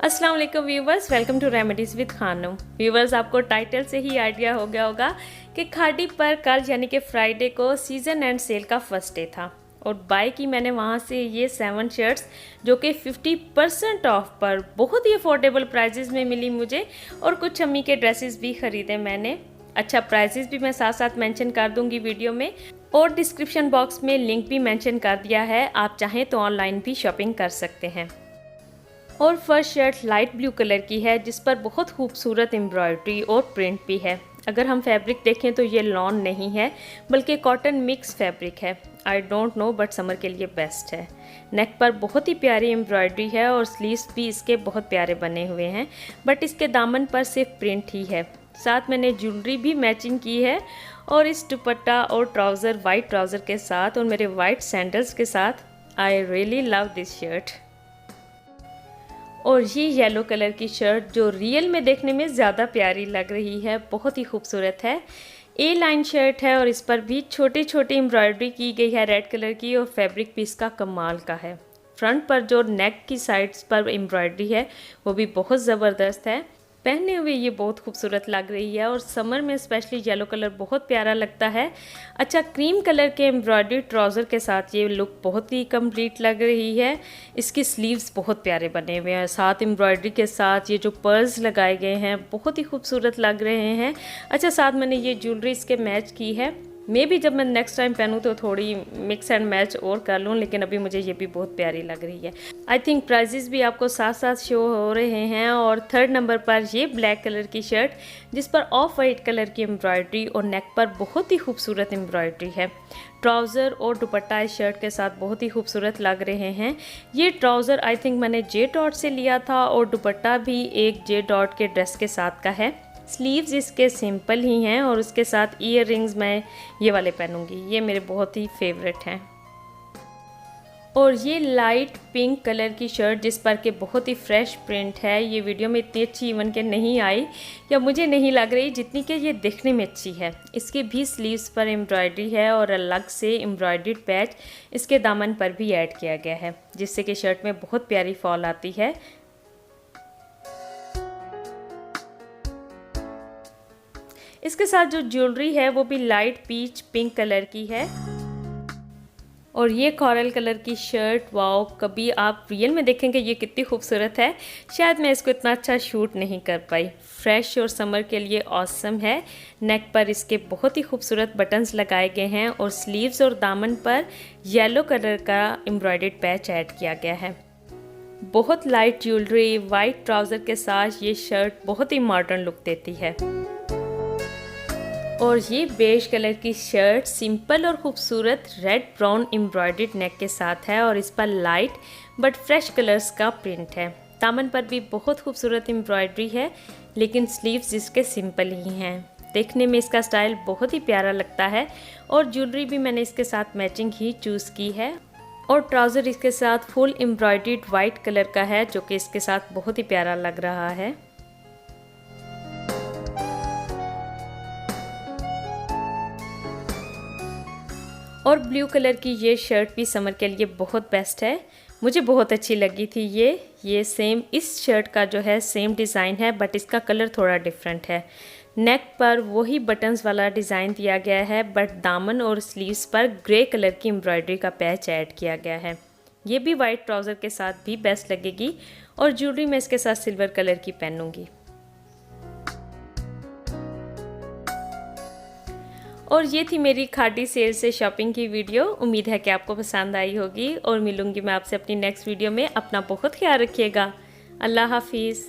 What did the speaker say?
अस्सलाम वालेकुम viewers, welcome to remedies with Khanam. Viewers, आपको टाइटल से ही आइडिया हो गया होगा कि खाड़ी पर कल यानी कि फ्राइडे को सीज़न एंड सेल का फर्स्ट डे था और बाय की मैंने वहाँ से ये 7 शर्ट्स जो कि 50% ऑफ पर बहुत ही अफोर्डेबल प्राइजेस में मिली मुझे, और कुछ अम्मी के ड्रेसेस भी ख़रीदे मैंने। अच्छा, प्राइजेस भी मैं साथ साथ मेंशन कर दूंगी वीडियो में, और डिस्क्रिप्शन बॉक्स में लिंक भी मेंशन कर दिया है, आप चाहें तो ऑनलाइन भी शॉपिंग कर सकते हैं। और first shirt light blue colour की है जिस पर बहुत खूबसूरत एम्ब्रॉयडरी और प्रिंट भी है। अगर हम फैब्रिक देखें तो ये लॉन नहीं है बल्कि कॉटन मिक्स फैब्रिक है। I don't know but summer के लिए बेस्ट है। नेक पर बहुत ही प्यारी एम्ब्रॉयडरी है और स्लीव्स भी इसके बहुत प्यारे बने हुए हैं, बट इसके दामन पर सिर्फ प्रिंट ही है। साथ मैंने ज्वेलरी भी मैचिंग की है और इस दुपट्टा और ट्राउज़र वाइट ट्राउज़र के साथ और मेरे वाइट सैंडल्स के साथ I really love this shirt. और ये येलो कलर की शर्ट जो रियल में देखने में ज़्यादा प्यारी लग रही है, बहुत ही खूबसूरत है। ए लाइन शर्ट है और इस पर भी छोटी छोटी एम्ब्रॉयडरी की गई है रेड कलर की, और फैब्रिक भी इसका कमाल का है। फ्रंट पर जो नेक की साइड्स पर एम्ब्रॉयडरी है वो भी बहुत ज़बरदस्त है। पहने हुए ये बहुत खूबसूरत लग रही है और समर में स्पेशली येलो कलर बहुत प्यारा लगता है। अच्छा, क्रीम कलर के एम्ब्रॉयडरी ट्राउज़र के साथ ये लुक बहुत ही कंप्लीट लग रही है। इसकी स्लीव्स बहुत प्यारे बने हुए हैं, साथ एम्ब्रॉयडरी के साथ ये जो पर्ल्स लगाए गए हैं बहुत ही खूबसूरत लग रहे हैं। अच्छा, साथ मैंने ये ज्वेलरी इसके मैच की है। मे भी जब मैं नेक्स्ट टाइम पहनूँ तो थोड़ी मिक्स एंड मैच और कर लूँ, लेकिन अभी मुझे ये भी बहुत प्यारी लग रही है। आई थिंक प्राइजेस भी आपको साथ साथ शो हो रहे हैं। और थर्ड नंबर पर ये ब्लैक कलर की शर्ट जिस पर ऑफ वाइट कलर की एम्ब्रॉयडरी और नेक पर बहुत ही खूबसूरत एम्ब्रॉयडरी है। ट्राउज़र और दुपट्टा इस शर्ट के साथ बहुत ही खूबसूरत लग रहे हैं। ये ट्राउज़र आई थिंक मैंने जे डॉट से लिया था और दुपट्टा भी एक जे डॉट के ड्रेस के साथ का है। स्लीव्स इसके सिंपल ही हैं और उसके साथ ईयर रिंग्स मैं ये वाले पहनूंगी, ये मेरे बहुत ही फेवरेट हैं। और ये लाइट पिंक कलर की शर्ट जिस पर के बहुत ही फ्रेश प्रिंट है, ये वीडियो में इतनी अच्छी इवन के नहीं आई या मुझे नहीं लग रही जितनी कि ये दिखने में अच्छी है। इसके भी स्लीव्स पर एम्ब्रॉयडरी है और अलग से एम्ब्रॉयडर्ड पैच इसके दामन पर भी ऐड किया गया है, जिससे कि शर्ट में बहुत प्यारी फॉल आती है। इसके साथ जो ज्वेलरी है वो भी लाइट पीच पिंक कलर की है। और ये कॉरल कलर की शर्ट, वाओ, कभी आप रियल में देखेंगे ये कितनी खूबसूरत है। शायद मैं इसको इतना अच्छा शूट नहीं कर पाई। फ्रेश और समर के लिए ऑसम है। नेक पर इसके बहुत ही खूबसूरत बटन्स लगाए गए हैं और स्लीव्स और दामन पर येलो कलर का एम्ब्रॉयडर्ड पैच ऐड किया गया है। बहुत लाइट ज्वेलरी वाइट ट्राउज़र के साथ ये शर्ट बहुत ही मॉडर्न लुक देती है। और ये बेज कलर की शर्ट सिंपल और खूबसूरत रेड ब्राउन एम्ब्रॉयडर्ड नेक के साथ है और इस पर लाइट बट फ्रेश कलर्स का प्रिंट है। दामन पर भी बहुत खूबसूरत एम्ब्रॉयडरी है, लेकिन स्लीव्स इसके सिंपल ही हैं। देखने में इसका स्टाइल बहुत ही प्यारा लगता है और ज्वेलरी भी मैंने इसके साथ मैचिंग ही चूज़ की है। और ट्राउज़र इसके साथ फुल एम्ब्रॉयडर्ड वाइट कलर का है जो कि इसके साथ बहुत ही प्यारा लग रहा है। और ब्लू कलर की ये शर्ट भी समर के लिए बहुत बेस्ट है, मुझे बहुत अच्छी लगी थी। ये सेम इस शर्ट का जो है सेम डिज़ाइन है, बट इसका कलर थोड़ा डिफरेंट है। नेक पर वही बटन्स वाला डिज़ाइन दिया गया है, बट दामन और स्लीव्स पर ग्रे कलर की एम्ब्रॉयडरी का पैच ऐड किया गया है। ये भी वाइट ट्राउज़र के साथ भी बेस्ट लगेगी और ज्वेलरी में इसके साथ सिल्वर कलर की पहनूंगी। और ये थी मेरी खाड़ी सेल से शॉपिंग की वीडियो। उम्मीद है कि आपको पसंद आई होगी और मिलूंगी मैं आपसे अपनी नेक्स्ट वीडियो में। अपना बहुत ख्याल रखिएगा। अल्लाह हाफिज़।